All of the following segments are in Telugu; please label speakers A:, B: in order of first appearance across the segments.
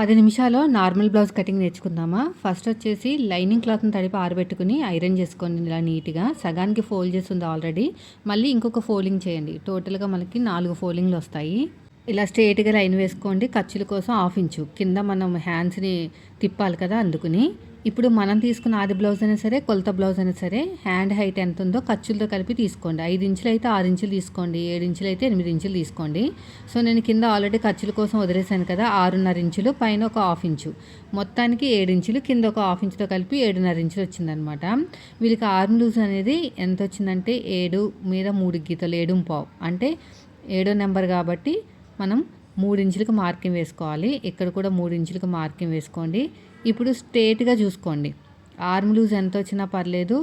A: 10 నిమిషాల్లో నార్మల్ బ్లౌజ్ కటింగ్ నేర్చుకుందామా? ఫస్ట్ వచ్చేసి లైనింగ్ క్లాత్‌ని తడిపి ఆరబెట్టుకొని ఐరన్ చేసుకోండి ఇలా నీట్‌గా. సగానికి ఫోల్డ్ చేసి ఉంది ఆల్రెడీ. మళ్ళీ ఇంకొక ఫోల్డింగ్ చేయండి. టోటల్‌గా మనకి 4 ఫోల్డింగ్‌లు వస్తాయి. ఇలా స్ట్రెయిట్‌గా లైన్ వేసుకోండి. ఖర్చుల కోసం హాఫ్ ఇంచు కింద మనం హ్యాండ్స్‌ని తిప్పాలి కదా అందుకని. ఇప్పుడు మనం తీసుకున్న ఆది బ్లౌజ్ అయినా సరే, కొలత బ్లౌజ్ అయినా సరే హ్యాండ్ హైట్ ఎంత ఉందో ఖర్చులతో కలిపి తీసుకోండి. 5 ఇంచులు అయితే 6 ఇంచులు తీసుకోండి. 7 ఇంచులు అయితే 8 ఇంచులు తీసుకోండి. సో నేను కింద ఆల్రెడీ ఖర్చుల కోసం వదిలేసాను కదా 6.5 ఇంచులు, పైన ఒక హాఫ్ ఇంచు, మొత్తానికి 7 ఇంచులు, కింద ఒక హాఫ్ ఇంచుతో కలిపి 7.5 ఇంచులు వచ్చిందనమాట. వీళ్ళకి ఆర్మ్ లూజ్ అనేది ఎంత వచ్చిందంటే 7 మీద 3 గీతలు, 7.5 అంటే 7వ నెంబర్ కాబట్టి మనం 3 ఇంచులకు మార్కింగ్ వేసుకోవాలి. ఇక్కడ కూడా 3 ఇంచులకు మార్కింగ్ వేసుకోండి. ఇప్పుడు స్ట్రేట్‌గా చూసుకోండి. ఆర్మ్ లూజ్ ఎంత వచ్చినా పర్లేదు,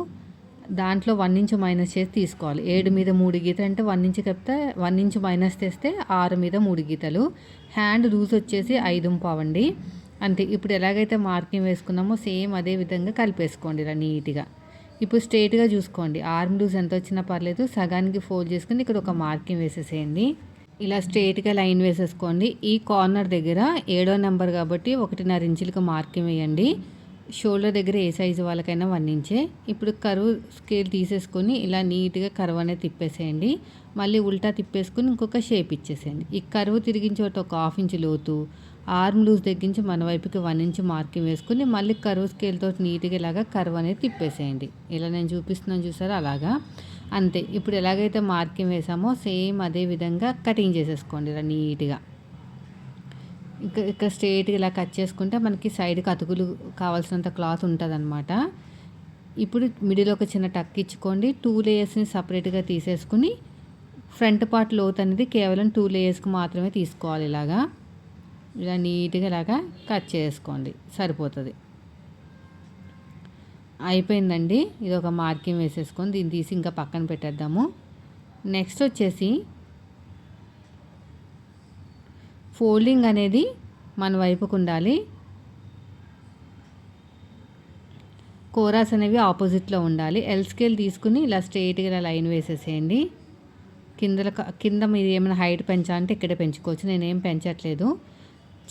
A: దాంట్లో 1 ఇంచ్ మైనస్ చేసి తీసుకోవాలి. 7 మీద 3 గీతలు అంటే 1 ఇంచ్ కప్పితే 1 ఇంచ్ మైనస్ చేస్తే 6 మీద 3 గీతలు. హ్యాండ్ లూజ్ వచ్చేసి 5.5 అండి. అంతే. ఇప్పుడు ఎలాగైతే మార్కింగ్ వేసుకున్నామో సేమ్ అదే విధంగా కలిపేసుకోండి ఇలా నీట్‌గా. ఇప్పుడు స్ట్రేట్‌గా చూసుకోండి. ఆర్మ్ లూజ్ ఎంత వచ్చినా పర్లేదు, సగానికి ఫోల్డ్ చేసుకుని ఇక్కడ ఒక మార్కింగ్ వేసేసేయండి. ఇలా స్ట్రేట్‌గా లైన్ వేసేసుకోండి. ఈ కార్నర్ దగ్గర 7వ నెంబర్ కాబట్టి 1.5 ఇంచులకు మార్కింగ్ వేయండి. షోల్డర్ దగ్గర ఏ సైజు వాళ్ళకైనా 1 ఇంచే. ఇప్పుడు కర్వ్ స్కేల్ తీసేసుకొని ఇలా నీట్‌గా కర్వ్ అనేది తిప్పేసేయండి. మళ్ళీ ఉల్టా తిప్పేసుకొని ఇంకొక షేప్ ఇచ్చేసేయండి. ఈ కర్వ్ తిరిగిన చోట ఒక హాఫ్ ఇంచ్ లోతు, ఆర్మ్ లూజ్ తగ్గించి మన వైపుకి 1 ఇంచ్ మార్కింగ్ వేసుకుని మళ్ళీ కర్వ్ స్కేల్తో నీట్‌గా ఇలాగా కర్వ్ అనేది తిప్పేసేయండి. ఇలా నేను చూపిస్తున్నాను చూసారా అలాగా. అంతే. ఇప్పుడు ఎలాగైతే మార్కింగ్ వేసామో సేమ్ అదే విధంగా కటింగ్ చేసేసుకోండి ఇలా నీట్‌గా. ఇక్కడ స్ట్రెయిట్‌గా ఇలా కట్ చేసుకుంటే మనకి సైడ్‌కి అతుకులు కావాల్సినంత క్లాత్ ఉంటుందన్నమాట. ఇప్పుడు మిడిల్ ఒక చిన్న టక్ ఇచ్చుకోండి. 2 లేయర్స్ని సపరేట్‌గా తీసేసుకుని ఫ్రంట్ పార్ట్ లోత్ అనేది కేవలం 2 లేయర్స్కి మాత్రమే తీసుకోవాలి. ఇలా నీట్‌గా ఇలాగా కట్ చేసుకోండి సరిపోతుంది. అయిపోయిందండి. ఇది ఒక మార్కింగ్ వేసేసుకొని దీన్ని తీసి ఇంకా పక్కన పెట్టేద్దాము. నెక్స్ట్ వచ్చేసి ఫోల్డింగ్ అనేది మన వైపుకు ఉండాలి. కోరాస్ అనేవి ఆపోజిట్లో ఉండాలి. ఎల్ స్కేల్ తీసుకుని ఇలా స్ట్రెయిట్‌గా ఇలా లైన్ వేసేసేయండి. కింద మీరు ఏమైనా హైట్ పెంచాలంటే ఇక్కడే పెంచుకోవచ్చు. నేనేం పెంచట్లేదు.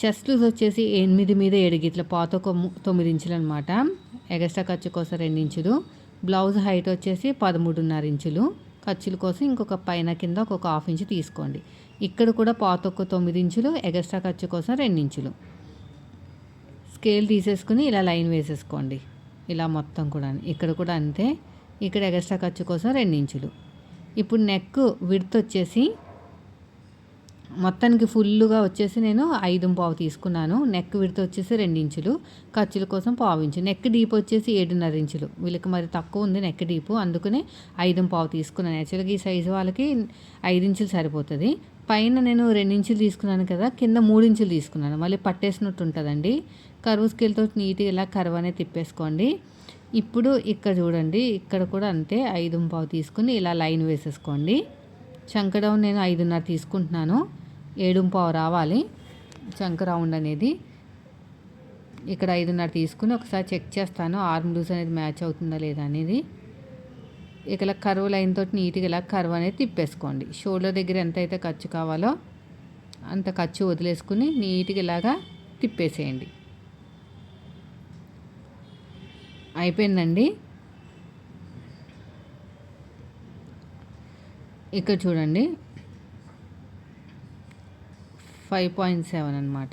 A: చెస్ట్ లూజ్ వచ్చేసి 8 మీద 7 గీతల, పాత ఒక 9 ఇంచులు అనమాట. ఎగస్ట్రా ఖర్చు కోసం 2 ఇంచులు. బ్లౌజ్ హైట్ వచ్చేసి 13.5 ఇంచులు. ఖర్చుల కోసం ఇంకొక పైన కింద ఒక హాఫ్ ఇంచు తీసుకోండి. ఇక్కడ కూడా పాత ఒక 9 ఇంచులు, ఎగస్ట్రా ఖర్చు కోసం 2 ఇంచులు. స్కేల్ తీసేసుకుని ఇలా లైన్ వేసేసుకోండి. ఇలా మొత్తం కూడా ఇక్కడ కూడా అంతే. ఇక్కడ ఎగస్ట్రా ఖర్చు కోసం 2 ఇంచులు. ఇప్పుడు నెక్ విడ్త్ వచ్చేసి మొత్తానికి ఫుల్గా వచ్చేసి నేను 5.5 తీసుకున్నాను. నెక్ విడ్త్ వచ్చేసి 2 ఇంచులు, ఖర్చుల కోసం 1/2 ఇంచు. నెక్ డీప్ వచ్చేసి 7.5 ఇంచులు. వీళ్ళకి మరి తక్కువ ఉంది నెక్ డీపు, అందుకనే 5.5 తీసుకున్నాను. యాక్చువల్గా ఈ సైజు వాళ్ళకి 5 ఇంచులు సరిపోతుంది. పైన నేను 2 ఇంచులు తీసుకున్నాను కదా, కింద 3 ఇంచులు తీసుకున్నాను. మళ్ళీ పట్టేసినట్టు ఉంటుందండి. కర్వ్ స్కేల్తో నీట్గా ఇలా కర్వ్ అనేది తిప్పేసుకోండి. ఇప్పుడు ఇక్కడ చూడండి, ఇక్కడ కూడా అంతే 5.5 తీసుకుని ఇలా లైన్ వేసేసుకోండి. చంక డౌన్ నేను 5.5 తీసుకుంటున్నాను. 7.5 రావాలి చంక రౌండ్ అనేది. ఇక్కడ 5.5 తీసుకుని ఒకసారి చెక్ చేస్తాను ఆర్మ్ లూజ్ అనేది మ్యాచ్ అవుతుందా లేదా అనేది. ఇక్కడ కర్వ్ లైన్ తోటి నీట్గా ఇలా కర్వ్ అనేది తిప్పేసుకోండి. షోల్డర్ దగ్గర ఎంత అయితే ఖర్చు కావాలో అంత ఖర్చు వదిలేసుకుని నీట్గా ఇలాగా తిప్పేసేయండి. అయిపోయిందండి. ఇక్కడ చూడండి 5.7 అనమాట.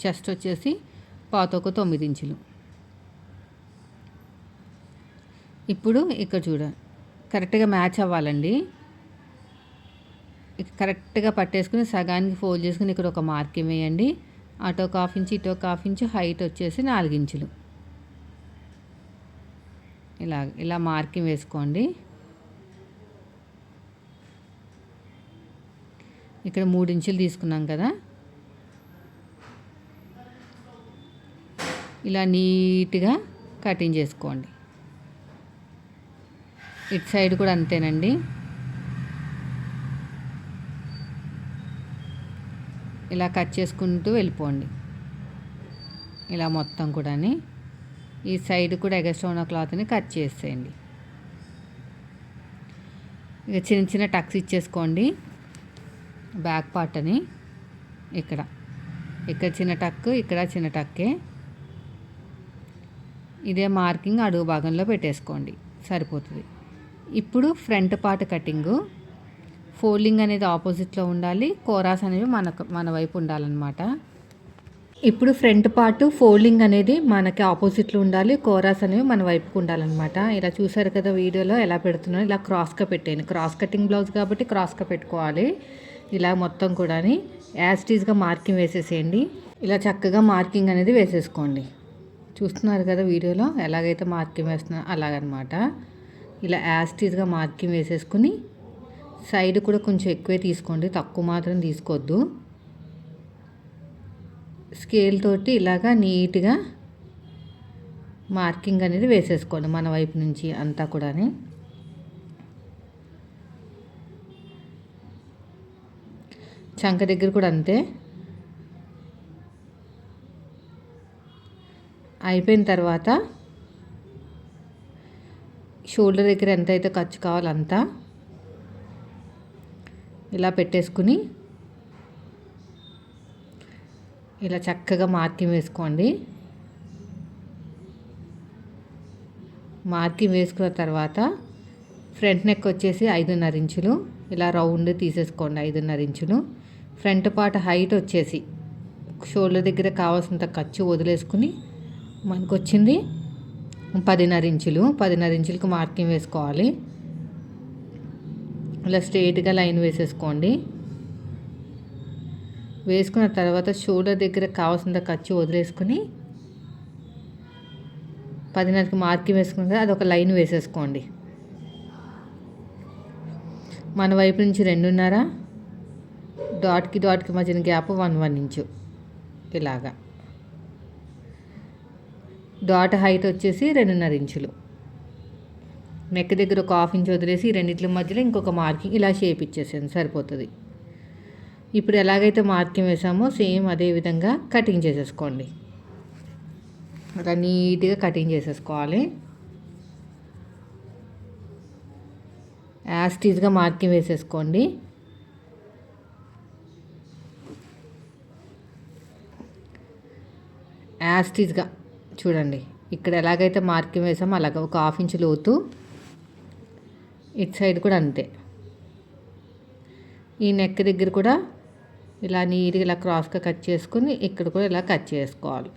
A: చెస్ట్ వచ్చేసి పాత ఒక 9 ఇంచులు. ఇప్పుడు ఇక్కడ చూడండి కరెక్ట్గా మ్యాచ్ అవ్వాలండి. కరెక్ట్గా పట్టేసుకుని సగానికి ఫోల్డ్ చేసుకుని ఇక్కడ ఒక మార్కింగ్ వేయండి. అటు ఒక హాఫ్ ఇంచు, ఇటు ఒక హాఫ్ ఇంచు, హైట్ వచ్చేసి 4 ఇంచులు. ఇలా మార్కింగ్ వేసుకోండి. ఇక్కడ 3 ఇంచులు తీసుకున్నాం కదా, ఇలా నీట్గా కటింగ్ చేసుకోండి. ఇటు సైడ్ కూడా అంతేనండి. ఇలా కట్ చేసుకుంటూ వెళ్ళిపోండి. ఇలా మొత్తం కూడా ఈ సైడ్ కూడా ఎగస్ట్రా ఉన్న క్లాత్ని కట్ చేసేయండి. ఇక చిన్న చిన్న టక్స్ ఇచ్చేసుకోండి. బ్యాక్ పార్ట్ అని ఇక్కడ ఇక్కడ చిన్న టక్, ఇక్కడ చిన్న టక్కే. ఇదే మార్కింగ్ అడుగు భాగంలో పెట్టేసుకోండి, సరిపోతుంది. ఇప్పుడు ఫ్రంట్ పార్ట్ కటింగు. ఫోల్డింగ్ అనేది ఆపోజిట్లో ఉండాలి, కోరాస్ అనేవి మన వైపు ఉండాలన్నమాట. ఇప్పుడు ఫ్రంట్ పార్ట్ ఫోల్డింగ్ అనేది మనకి ఆపోజిట్లో ఉండాలి, కోరాస్ అనేవి మన వైపుకు ఉండాలన్నమాట. ఇలా చూసారు కదా వీడియోలో ఎలా పెడుతున్నాను, ఇలా క్రాస్గా పెట్టాను. క్రాస్ కటింగ్ బ్లౌజ్ కాబట్టి క్రాస్గా పెట్టుకోవాలి. ఇలా మొత్తం కూడా యాస్టీస్గా మార్కింగ్ వేసేసేయండి. ఇలా చక్కగా మార్కింగ్ అనేది వేసేసుకోండి. చూస్తున్నారు కదా వీడియోలో ఎలాగైతే మార్కింగ్ వేస్తున్నారో అలాగనమాట. ఇలా యాస్టీస్గా మార్కింగ్ వేసేసుకుని సైడ్ కూడా కొంచెం ఎక్కువే తీసుకోండి, తక్కువ మాత్రం తీసుకోవద్దు. స్కేల్ తోటి ఇలాగా నీట్గా మార్కింగ్ అనేది వేసేసుకోండి మన వైపు నుంచి అంతా కూడా. చంక దగ్గర కూడా అంతే. అయిపోయిన తర్వాత షోల్డర్ దగ్గర ఎంత అయితే ఖర్చు కావాలో అంతా ఇలా పెట్టేసుకుని ఇలా చక్కగా మార్కింగ్ వేసుకోండి. మార్కింగ్ వేసుకున్న తర్వాత ఫ్రంట్ నెక్ వచ్చేసి 5.5 ఇంచులు ఇలా రౌండ్ తీసేసుకోండి, 5.5 ఇంచులు. ఫ్రంట్ పార్ట్ హైట్ వచ్చేసి షోల్డర్ దగ్గర కావాల్సినంత ఖర్చు వదిలేసుకుని మనకు వచ్చింది 10.5 ఇంచులు. 10.5 ఇంచులకు మార్కింగ్ వేసుకోవాలి. ఇలా స్ట్రైట్గా లైన్ వేసేసుకోండి. వేసుకున్న తర్వాత షోల్డర్ దగ్గర కావాల్సినంత ఖర్చు వదిలేసుకుని 10.5కి మార్కింగ్ వేసుకున్న కదా అదొక లైన్ వేసేసుకోండి. మన వైపు నుంచి 2.5, డాట్కి మధ్యన గ్యాప్ 1 ఇంచు ఇలాగా. డాట్ హైట్ వచ్చేసి 2.5 ఇంచులు. నెక్ దగ్గర ఒక 1/2 ఇంచ్ వదిలేసి రెండిట్ల మధ్యలో ఇంకొక మార్కింగ్ ఇలా షేప్ ఇచ్చేసాను, సరిపోతుంది. ఇప్పుడు ఎలాగైతే మార్కింగ్ వేసామో సేమ్ అదే విధంగా కటింగ్ చేసేసుకోండి. అలా నీట్గా కటింగ్ చేసేసుకోవాలి. యాస్టీస్గా మార్కింగ్ వేసేసుకోండి. యాస్టీస్గా చూడండి, ఇక్కడ ఎలాగైతే మార్కింగ్ వేసామో అలాగ ఒక 1/2 ఇంచ్ లోతు. ఇటు సైడ్ కూడా అంతే. ఈ నెక్ దగ్గర కూడా ఇలా నీట్గా ఇలా క్రాస్గా కట్ చేసుకుని ఇక్కడ కూడా ఇలా కట్ చేసుకోవాలి.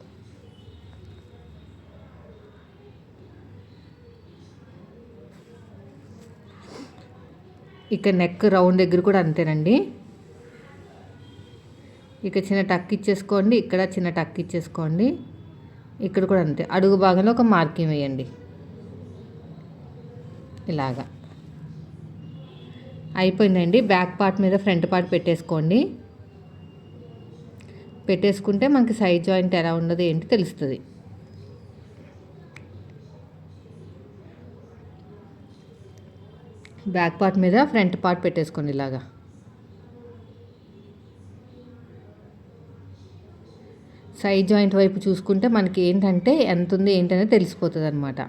A: ఇక్కడ నెక్ రౌండ్ దగ్గర కూడా అంతేనండి. ఇక చిన్న టక్ ఇచ్చేసుకోండి, ఇక్కడ చిన్న టక్ ఇచ్చేసుకోండి. ఇక్కడ కూడా అంతే. అడుగు భాగంలో ఒక మార్కింగ్ వేయండి ఇలాగా. అయిపోయిందండి. బ్యాక్ పార్ట్ మీద ఫ్రంట్ పార్ట్ పెట్టేసుకోండి. పెట్టేసుకుంటే మనకి సైడ్ జాయింట్ ఎలా ఉండదు ఏంటి తెలుస్తుంది. బ్యాక్ పార్ట్ మీద ఫ్రంట్ పార్ట్ పెట్టేసుకోండి ఇలాగా. సైడ్ జాయింట్ వైపు చూసుకుంటే మనకి ఏంటంటే ఎంత ఉంది ఏంటనేది తెలిసిపోతుంది అనమాట.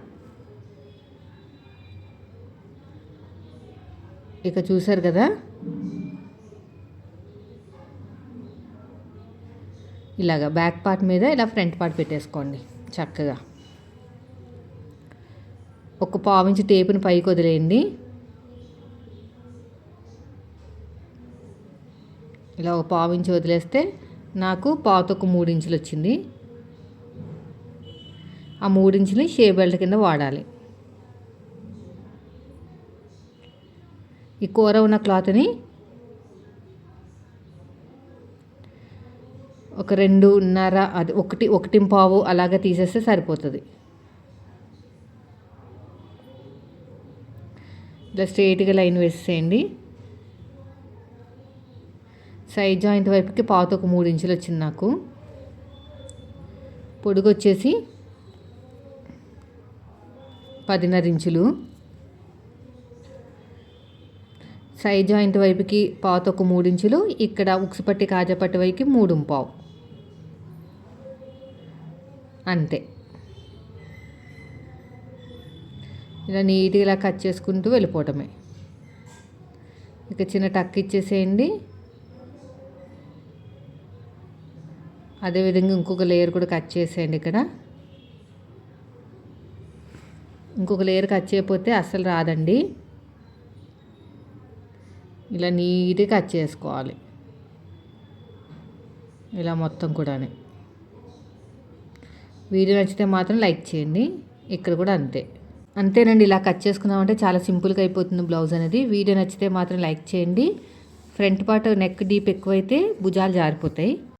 A: ఇక చూసారు కదా, ఇలాగా బ్యాక్ పార్ట్ మీద ఇలా ఫ్రంట్ పార్ట్ పెట్టేసుకోండి చక్కగా. ఒక 1/4 ఇంచ్ టేపుని పైకి వదిలేయండి. ఇలా ఒక 1/4 ఇంచ్ వదిలేస్తే నాకు పావుతొక్క 3 ఇంచులు వచ్చింది. ఆ 3 ఇంచుని షే బెల్ట్ కింద వాడాలి. ఈ కూర ఉన్న క్లాత్ని ఒక 2.5 అది 1.25 అలాగా తీసేస్తే సరిపోతుంది. ఇలా స్ట్రైట్గా లైన్ వేసేయండి. సైడ్ జాయింట్ వైపుకి పావుతొక్క 3 ఇంచులు వచ్చింది నాకు. పొడుగు వచ్చేసి 10.5 ఇంచులు. సైడ్ జాయింట్ వైపుకి పావుతొక్క 3 ఇంచులు. ఇక్కడ ఉక్సుపట్టి కాజాపట్టి వైపుకి 3.5 అంతే. ఇలా నీట్గా ఇలా కట్ చేసుకుంటూ వెళ్ళిపోవటమే. ఇక చిన్న టక్ ఇచ్చేసేయండి. అదేవిధంగా ఇంకొక లేయర్ కూడా కట్ చేసేయండి. ఇక్కడ ఇంకొక లేయర్ కట్ చేయకపోతే అస్సలు రాదండి. ఇలా నీట్గా కట్ చేసుకోవాలి, ఇలా మొత్తం కూడా. వీడియో నచ్చితే మాత్రం లైక్ చేయండి. ఇక్కడ కూడా అంతేనండి. ఇలా కట్ చేసుకున్నామంటే చాలా సింపుల్గా అయిపోతుంది బ్లౌజ్ అనేది. వీడియో నచ్చితే మాత్రం లైక్ చేయండి. ఫ్రంట్ పార్ట్ నెక్ డీప్ ఎక్కువైతే భుజాలు జారిపోతాయి.